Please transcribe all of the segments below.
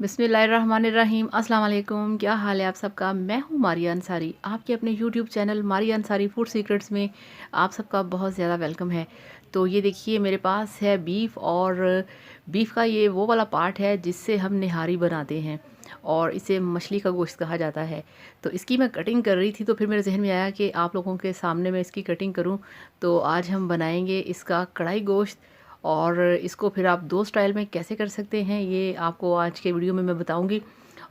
बिस्मिल्लाहिर्रहमानिर्रहीम। अस्सलाम वालेकुम। क्या हाल है आप सबका? मैं हूँ मारिया अंसारी। आपके अपने YouTube channel Maria Ansari food secrets में आप सबका बहुत ज़्यादा वेलकम है। तो ये देखिए मेरे पास है बीफ, और बीफ का ये वो वाला पार्ट है जिससे हम निहारी बनाते हैं, और इसे मछली का गोश्त कहा जाता है। तो इसकी मैं कटिंग कर रही थी, तो फिर मेरे जहन में आया कि आप लोगों के सामने मैं इसकी कटिंग करूं। तो आज हम बनाएंगे इसका कढ़ाई गोश्त, और इसको फिर आप दो स्टाइल में कैसे कर सकते हैं ये आपको आज के वीडियो में मैं बताऊंगी।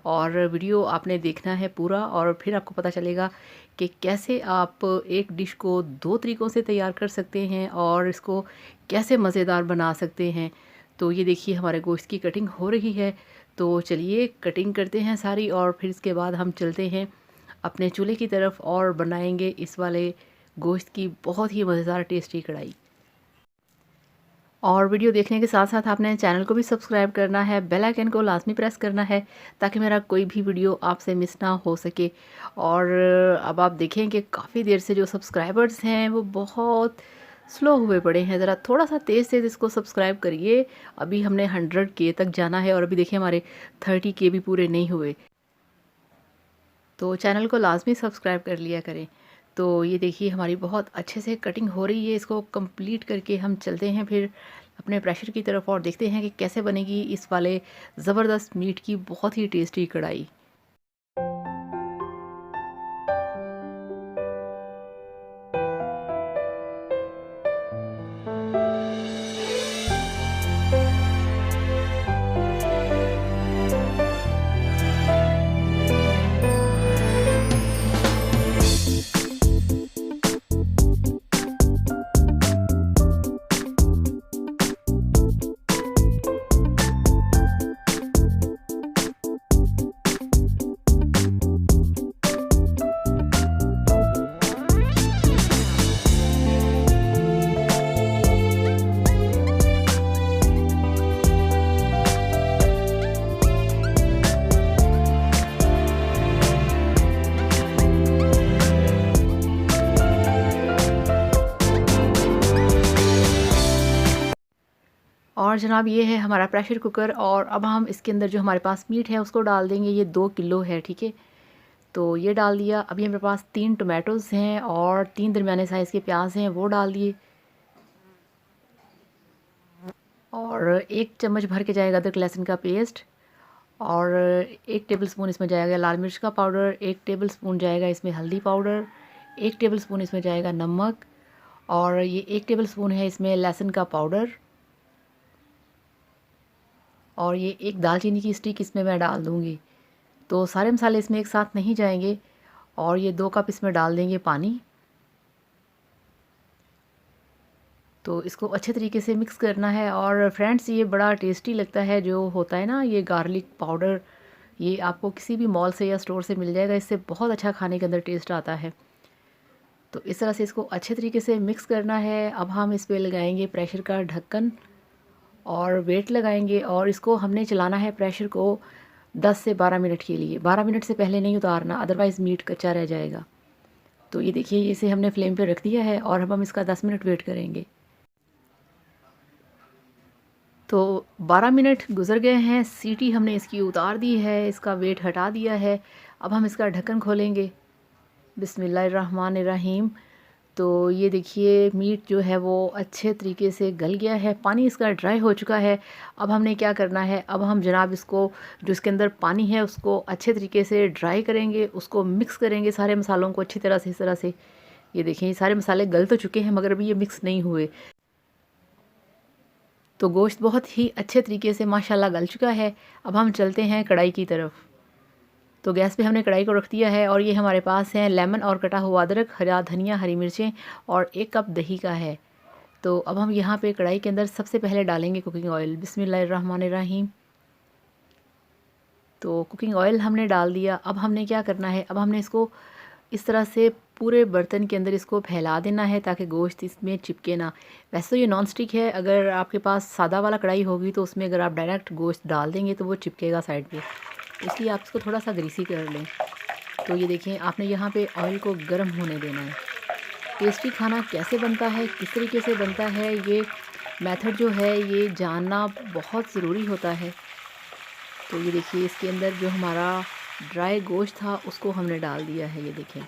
और वीडियो आपने देखना है पूरा, और फिर आपको पता चलेगा कि कैसे आप एक डिश को दो तरीक़ों से तैयार कर सकते हैं और इसको कैसे मज़ेदार बना सकते हैं। तो ये देखिए हमारे गोश्त की कटिंग हो रही है। तो चलिए कटिंग करते हैं सारी, और फिर इसके बाद हम चलते हैं अपने चूल्हे की तरफ और बनाएंगे इस वाले गोश्त की बहुत ही मज़ेदार टेस्टी कढ़ाई। और वीडियो देखने के साथ साथ आपने चैनल को भी सब्सक्राइब करना है, बेल आइकन को लाजमी प्रेस करना है ताकि मेरा कोई भी वीडियो आपसे मिस ना हो सके। और अब आप देखें कि काफ़ी देर से जो सब्सक्राइबर्स हैं वो बहुत स्लो हुए पड़े हैं। ज़रा थोड़ा सा तेज़ तेज़ इसको सब्सक्राइब करिए। अभी हमने 100K तक जाना है, और अभी देखिए हमारे 30K भी पूरे नहीं हुए। तो चैनल को लाजमी सब्सक्राइब कर लिया करें। तो ये देखिए हमारी बहुत अच्छे से कटिंग हो रही है। इसको कंप्लीट करके हम चलते हैं फिर अपने प्रेशर की तरफ और देखते हैं कि कैसे बनेगी इस वाले ज़बरदस्त मीट की बहुत ही टेस्टी कढ़ाई। और जनाब ये है हमारा प्रेशर कुकर, और अब हम इसके अंदर जो हमारे पास मीट है उसको डाल देंगे। ये 2 किलो है, ठीक है। तो ये डाल दिया। अभी हमारे पास 3 टोमेटोज़ हैं और 3 दरमियाने साइज़ के प्याज हैं, वो डाल दिए। और 1 चम्मच भर के जाएगा अदरक लहसुन का पेस्ट, और 1 टेबलस्पून इसमें जाएगा लाल मिर्च का पाउडर, 1 टेबलस्पून जाएगा इसमें हल्दी पाउडर, 1 टेबलस्पून इसमें जाएगा नमक, और ये 1 टेबलस्पून है इसमें लहसुन का पाउडर, और ये 1 दालचीनी की स्टिक इसमें मैं डाल दूँगी। तो सारे मसाले इसमें एक साथ नहीं जाएंगे। और ये 2 कप इसमें डाल देंगे पानी। तो इसको अच्छे तरीके से मिक्स करना है। और फ्रेंड्स ये बड़ा टेस्टी लगता है जो होता है ना ये गार्लिक पाउडर, ये आपको किसी भी मॉल से या स्टोर से मिल जाएगा। इससे बहुत अच्छा खाने के अंदर टेस्ट आता है। तो इस तरह से इसको अच्छे तरीके से मिक्स करना है। अब हम इस पे लगाएंगे प्रेशर का ढक्कन और वेट लगाएंगे, और इसको हमने चलाना है प्रेशर को 10 से 12 मिनट के लिए। 12 मिनट से पहले नहीं उतारना, अदरवाइज़ मीट कच्चा रह जाएगा। तो ये देखिए इसे हमने फ्लेम पे रख दिया है, और अब हम इसका 10 मिनट वेट करेंगे। तो 12 मिनट गुज़र गए हैं, सीटी हमने इसकी उतार दी है, इसका वेट हटा दिया है। अब हम इसका ढक्कन खोलेंगे। बिस्मिल्लाहिर्रहमानिर्रहीम। तो ये देखिए मीट जो है वो अच्छे तरीके से गल गया है, पानी इसका ड्राई हो चुका है। अब हमने क्या करना है, अब हम जनाब इसको जो इसके अंदर पानी है उसको अच्छे तरीके से ड्राई करेंगे, उसको मिक्स करेंगे सारे मसालों को अच्छी तरह से। इस तरह से ये देखें ये सारे मसाले गल तो चुके हैं, मगर अभी ये मिक्स नहीं हुए। तो गोश्त बहुत ही अच्छे तरीके से माशाल्लाह गल चुका है। अब हम चलते हैं कढ़ाई की तरफ। तो गैस पे हमने कढ़ाई को रख दिया है, और ये हमारे पास है लेमन और कटा हुआ अदरक, हरा धनिया, हरी मिर्चें, और 1 कप दही का है। तो अब हम यहाँ पे कढ़ाई के अंदर सबसे पहले डालेंगे कुकिंग ऑयल। बिस्मिल्लाहिर्रहमानिर्रहीम। तो कुकिंग ऑयल हमने डाल दिया। अब हमने क्या करना है, अब हमने इसको इस तरह से पूरे बर्तन के अंदर इसको फैला देना है ताकि गोश्त इसमें चिपके ना। वैसे तो ये नॉन स्टिक है, अगर आपके पास सादा वाला कढ़ाई होगी तो उसमें अगर आप डायरेक्ट गोश्त डाल देंगे तो वो चिपकेगा साइड पे, इसलिए आप इसको थोड़ा सा ग्रीसी कर लें। तो ये देखें आपने यहाँ पे ऑयल को गर्म होने देना है। टेस्टी खाना कैसे बनता है, किस तरीके से बनता है, ये मेथड जो है ये जानना बहुत ज़रूरी होता है। तो ये देखिए इसके अंदर जो हमारा ड्राई गोश्त था उसको हमने डाल दिया है। ये देखें,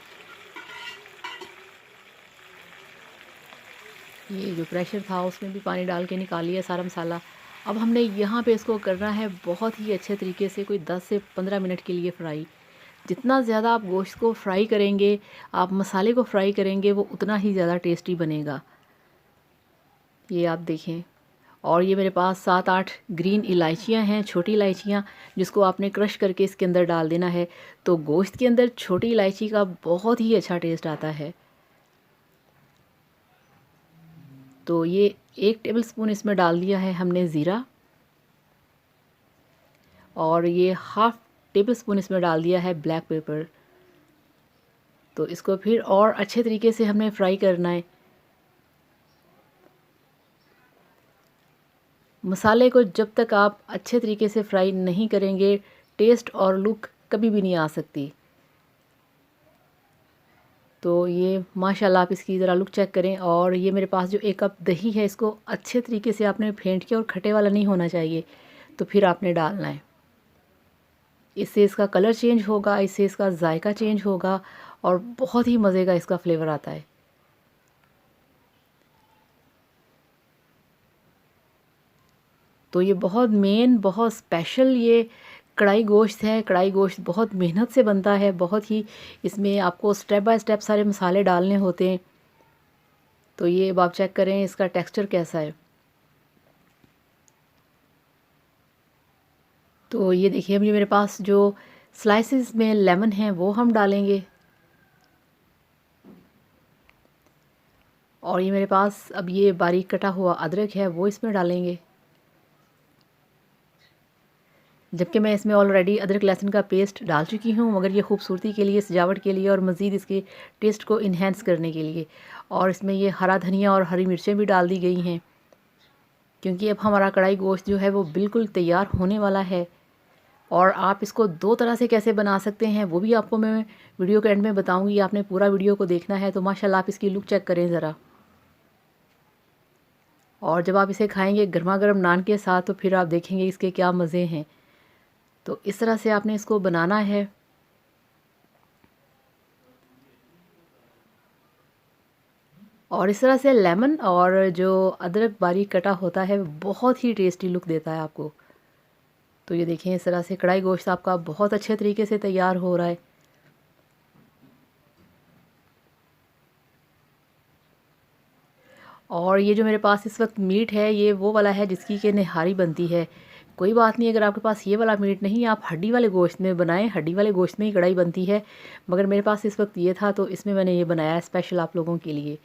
ये जो प्रेशर था उसमें भी पानी डाल के निकाल लिया सारा मसाला। अब हमने यहाँ पे इसको करना है बहुत ही अच्छे तरीके से, कोई 10 से 15 मिनट के लिए फ्राई। जितना ज़्यादा आप गोश्त को फ्राई करेंगे, आप मसाले को फ्राई करेंगे, वो उतना ही ज़्यादा टेस्टी बनेगा। ये आप देखें। और ये मेरे पास 7-8 ग्रीन इलायचियाँ हैं, छोटी इलायचियाँ, जिसको आपने क्रश करके इसके अंदर डाल देना है। तो गोश्त के अंदर छोटी इलायची का बहुत ही अच्छा टेस्ट आता है। तो ये 1 टेबलस्पून इसमें डाल दिया है हमने ज़ीरा, और ये हाफ़ टेबलस्पून इसमें डाल दिया है ब्लैक पेपर। तो इसको फिर और अच्छे तरीके से हमने फ्राई करना है। मसाले को जब तक आप अच्छे तरीके से फ्राई नहीं करेंगे, टेस्ट और लुक कभी भी नहीं आ सकती। तो ये माशाल्लाह आप इसकी ज़रा लुक चेक करें। और ये मेरे पास जो 1 कप दही है, इसको अच्छे तरीके से आपने फेंट के, और खट्टे वाला नहीं होना चाहिए, तो फिर आपने डालना है। इससे इसका कलर चेंज होगा, इससे इसका जायका चेंज होगा, और बहुत ही मज़े का इसका फ्लेवर आता है। तो ये बहुत मेन, बहुत स्पेशल ये कढ़ाई गोश्त है। कढ़ाई गोश्त बहुत मेहनत से बनता है, बहुत ही इसमें आपको स्टेप बाय स्टेप सारे मसाले डालने होते हैं। तो ये अब आप चेक करें इसका टेक्सचर कैसा है। तो ये देखिए, अभी मेरे पास जो स्लाइसेस में लेमन है वो हम डालेंगे। और ये मेरे पास अब ये बारीक कटा हुआ अदरक है वो इसमें डालेंगे। जबकि मैं इसमें ऑलरेडी अदरक लहसुन का पेस्ट डाल चुकी हूँ, मगर ये खूबसूरती के लिए, सजावट के लिए, और मज़ीद इसके टेस्ट को इन्हेंस करने के लिए। और इसमें ये हरा धनिया और हरी मिर्चें भी डाल दी गई हैं, क्योंकि अब हमारा कढ़ाई गोश्त जो है वो बिल्कुल तैयार होने वाला है। और आप इसको 2 तरह से कैसे बना सकते हैं वो भी आपको मैं वीडियो के एंड में बताऊँगी। आपने पूरा वीडियो को देखना है। तो माशाल्लाह आप इसकी लुक चेक करें ज़रा। और जब आप इसे खाएँगे गर्मा गर्म नान के साथ, तो फिर आप देखेंगे इसके क्या मज़े हैं। तो इस तरह से आपने इसको बनाना है। और इस तरह से लेमन और जो अदरक बारीक कटा होता है बहुत ही टेस्टी लुक देता है आपको। तो ये देखें, इस तरह से कढ़ाई गोश्त आपका बहुत अच्छे तरीके से तैयार हो रहा है। और ये जो मेरे पास इस वक्त मीट है, ये वो वाला है जिसकी कि निहारी बनती है। कोई बात नहीं, अगर आपके पास ये वाला मीट नहीं, आप हड्डी वाले गोश्त में बनाएं। हड्डी वाले गोश्त में ही कढ़ाई बनती है, मगर मेरे पास इस वक्त ये था, तो इसमें मैंने ये बनाया है स्पेशल आप लोगों के लिए।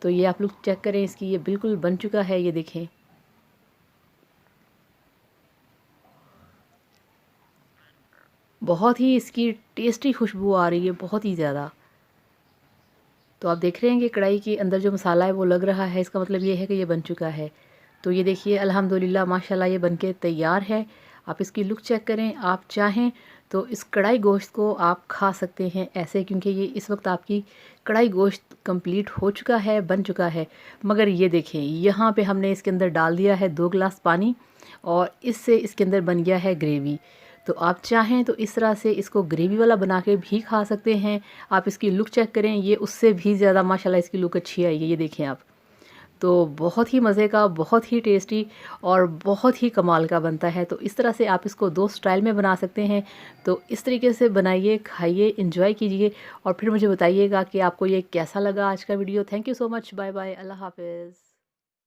तो ये आप लोग चेक करें इसकी, ये बिल्कुल बन चुका है। ये देखें, बहुत ही इसकी टेस्टी खुशबू आ रही है, बहुत ही ज़्यादा। तो आप देख रहे हैं कि कढ़ाई के अंदर जो मसाला है वो लग रहा है, इसका मतलब ये है कि ये बन चुका है। तो ये देखिए, अल्हम्दुलिल्लाह माशाल्लाह ये बनके तैयार है। आप इसकी लुक चेक करें। आप चाहें तो इस कढ़ाई गोश्त को आप खा सकते हैं ऐसे, क्योंकि ये इस वक्त आपकी कढ़ाई गोश्त कंप्लीट हो चुका है, बन चुका है। मगर ये देखें, यहाँ पे हमने इसके अंदर डाल दिया है 2 गिलास पानी, और इससे इसके अंदर बन गया है ग्रेवी। तो आप चाहें तो इस तरह से इसको ग्रेवी वाला बना के भी खा सकते हैं। आप इसकी लुक चेक करें, ये उससे भी ज़्यादा माशाल्लाह इसकी लुक अच्छी आई है। ये देखें आप। तो बहुत ही मज़े का, बहुत ही टेस्टी, और बहुत ही कमाल का बनता है। तो इस तरह से आप इसको 2 स्टाइल में बना सकते हैं। तो इस तरीके से बनाइए, खाइए, एंजॉय कीजिए, और फिर मुझे बताइएगा कि आपको ये कैसा लगा आज का video. Thank you so much. Bye bye. अल्लाह हाफ़िज़।